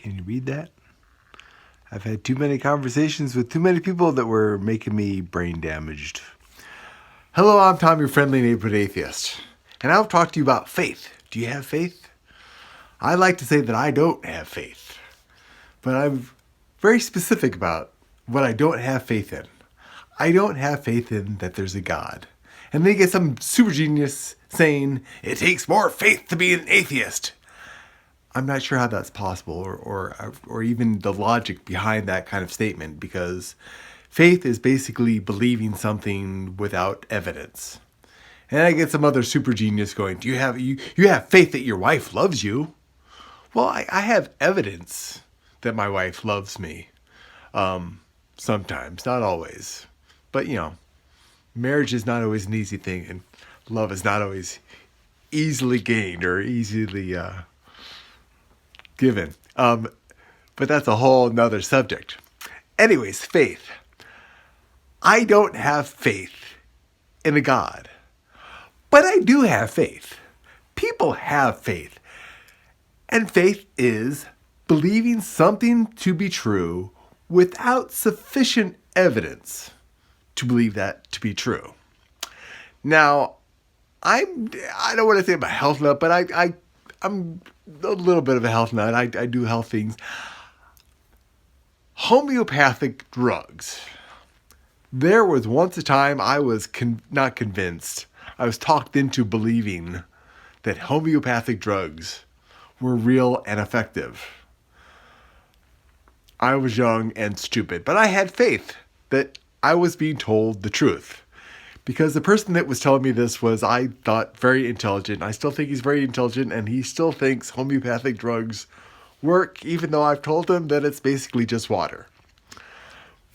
Can you read that? I've had too many conversations with too many people that were making me brain damaged. Hello, I'm Tom, your friendly neighborhood atheist. And I'll talk to you about faith. Do you have faith? I like to say that I don't have faith. But I'm very specific about what I don't have faith in. I don't have faith in that there's a God. And then you get some super genius saying, it takes more faith to be an atheist. I'm not sure how that's possible or even the logic behind that kind of statement, because faith is basically believing something without evidence. And I get some other super genius going, do you have faith that your wife loves you? Well, I have evidence that my wife loves me. Sometimes, not always. But, marriage is not always an easy thing, and love is not always easily gained or easily given. But that's a whole nother subject. Anyways, faith. I don't have faith in a God, but I do have faith. People have faith. And faith is believing something to be true without sufficient evidence to believe that to be true. Now, I don't want to say I'm a health nut, but I'm a little bit of a health nut. I do health things. Homeopathic drugs. There was once a time I was not convinced. I was talked into believing that homeopathic drugs were real and effective. I was young and stupid, but I had faith that I was being told the truth. Because the person that was telling me this was, I thought, very intelligent. I still think he's very intelligent, and he still thinks homeopathic drugs work, even though I've told him that it's basically just water.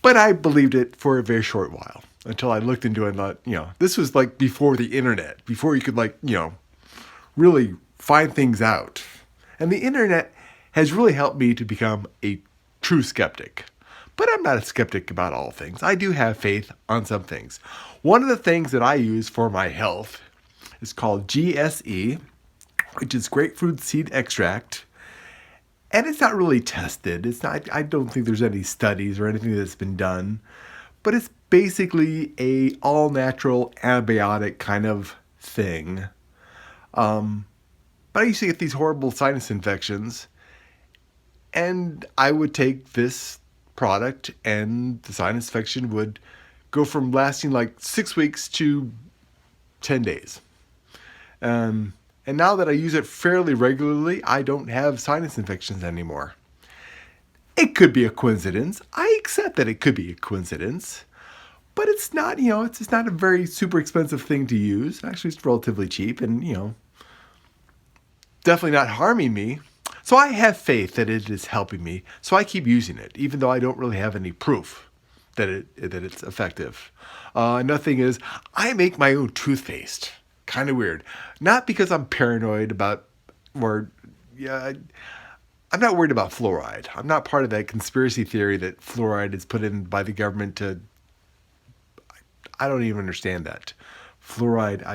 But I believed it for a very short while, until I looked into it and thought, this was like before the internet, before you could really find things out. And the internet has really helped me to become a true skeptic. But I'm not a skeptic about all things. I do have faith on some things. One of the things that I use for my health is called GSE, which is grapefruit seed extract. And it's not really tested. I don't think there's any studies or anything that's been done. But it's basically a all-natural antibiotic kind of thing. But I used to get these horrible sinus infections. And I would take this product and the sinus infection would go from lasting like 6 weeks to 10 days. And now that I use it fairly regularly, I don't have sinus infections anymore. It could be a coincidence. I accept that it could be a coincidence. But it's not, it's not a very super expensive thing to use. Actually, it's relatively cheap and, definitely not harming me. So I have faith that it is helping me. So I keep using it, even though I don't really have any proof that it's effective. Another thing is, I make my own toothpaste. Kind of weird. Not because I'm paranoid about, I'm not worried about fluoride. I'm not part of that conspiracy theory that fluoride is put in by the government to, I don't even understand that. Fluoride,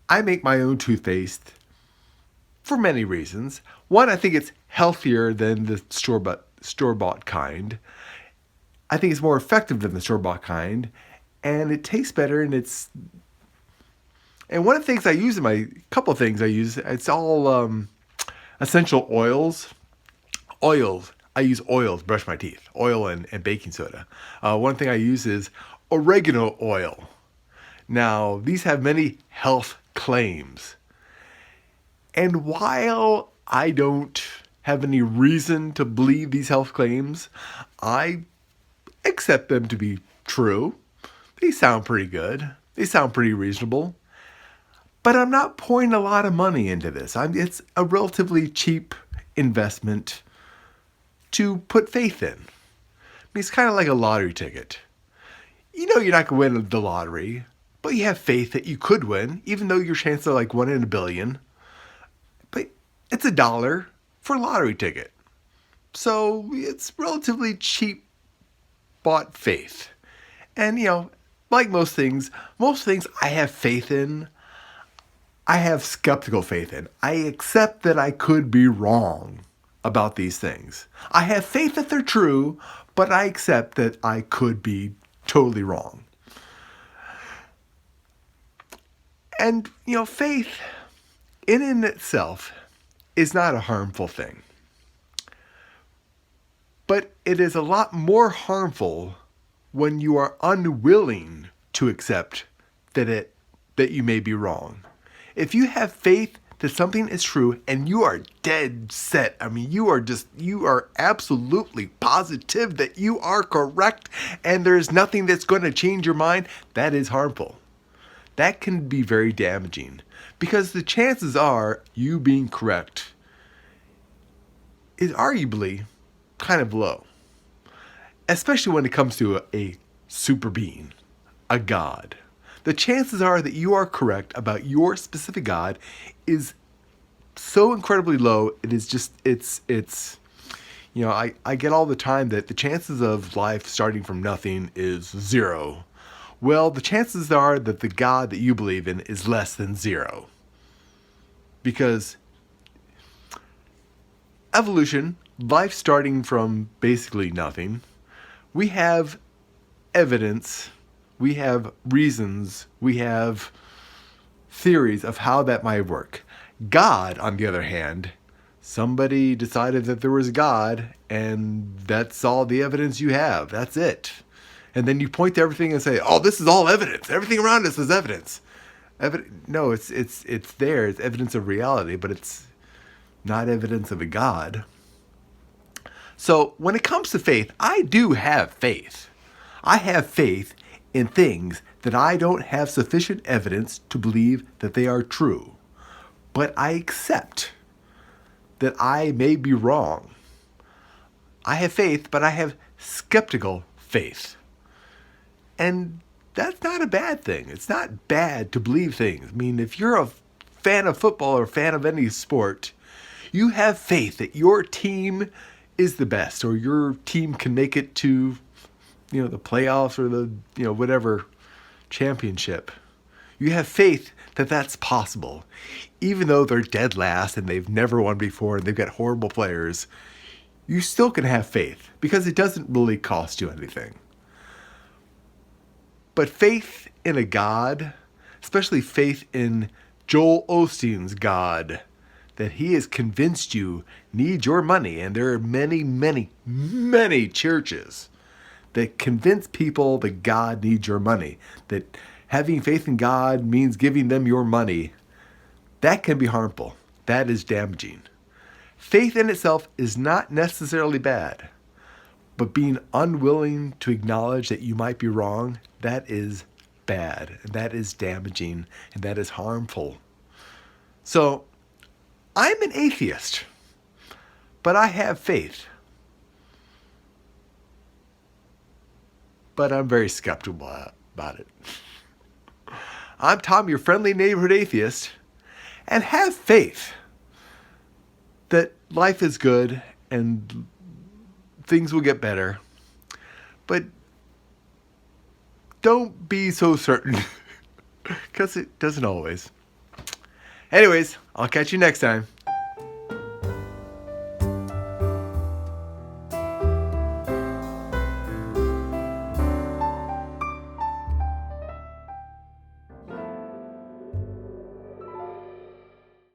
I make my own toothpaste for many reasons. One, I think it's healthier than the store-bought kind. I think it's more effective than the store-bought kind. And it tastes better, and one of the things I use couple of things I use, it's all essential oils. Oils. I use oils to brush my teeth. Oil and baking soda. One thing I use is oregano oil. Now, these have many health claims. And while I don't have any reason to believe these health claims, I accept them to be true. They sound pretty good. They sound pretty reasonable. But I'm not pouring a lot of money into this. It's a relatively cheap investment to put faith in. It's kind of like a lottery ticket. You're not going to win the lottery, but you have faith that you could win, even though your chances are like 1 in a billion. But it's $1 for a lottery ticket. So it's relatively cheap bought faith. And, like most things I have faith in, I have skeptical faith in. I accept that I could be wrong. about these things. I have faith that they're true, but I accept that I could be totally wrong. And, faith in and itself is not a harmful thing. But it is a lot more harmful when you are unwilling to accept that you may be wrong. If you have faith that something is true and you are dead set, you are absolutely positive that you are correct and there's nothing that's going to change your mind, that is harmful. That can be very damaging because the chances are you being correct is arguably kind of low, especially when it comes to a super being, a God. The chances are that you are correct about your specific God is so incredibly low. It is just, I get all the time that the chances of life starting from nothing is 0. Well, the chances are that the God that you believe in is less than 0. Because evolution, life starting from basically nothing, we have evidence, we have reasons, we have theories of how that might work. God, on the other hand, somebody decided that there was a God, and that's all the evidence you have. That's it. And then you point to everything and say, "Oh, this is all evidence. Everything around us is evidence." No, it's there. It's evidence of reality, but it's not evidence of a God. So when it comes to faith, I do have faith. I have faith in things that I don't have sufficient evidence to believe that they are true. But I accept that I may be wrong. I have faith, but I have skeptical faith. And that's not a bad thing. It's not bad to believe things. If you're a fan of football or a fan of any sport, you have faith that your team is the best, or your team can make it to, the playoffs or the, whatever championship. You have faith that that's possible. Even though they're dead last and they've never won before and they've got horrible players, you still can have faith because it doesn't really cost you anything. But faith in a God, especially faith in Joel Osteen's God, that he has convinced you needs your money. And there are many, many, many churches that convince people that God needs your money, that having faith in God means giving them your money. That can be harmful. That is damaging. Faith in itself is not necessarily bad, but being unwilling to acknowledge that you might be wrong, that is bad, and that is damaging, and that is harmful. So, I'm an atheist, but I have faith. But I'm very skeptical about it. I'm Tom, your friendly neighborhood atheist, and have faith that life is good and things will get better. But don't be so certain, because it doesn't always. Anyways, I'll catch you next time.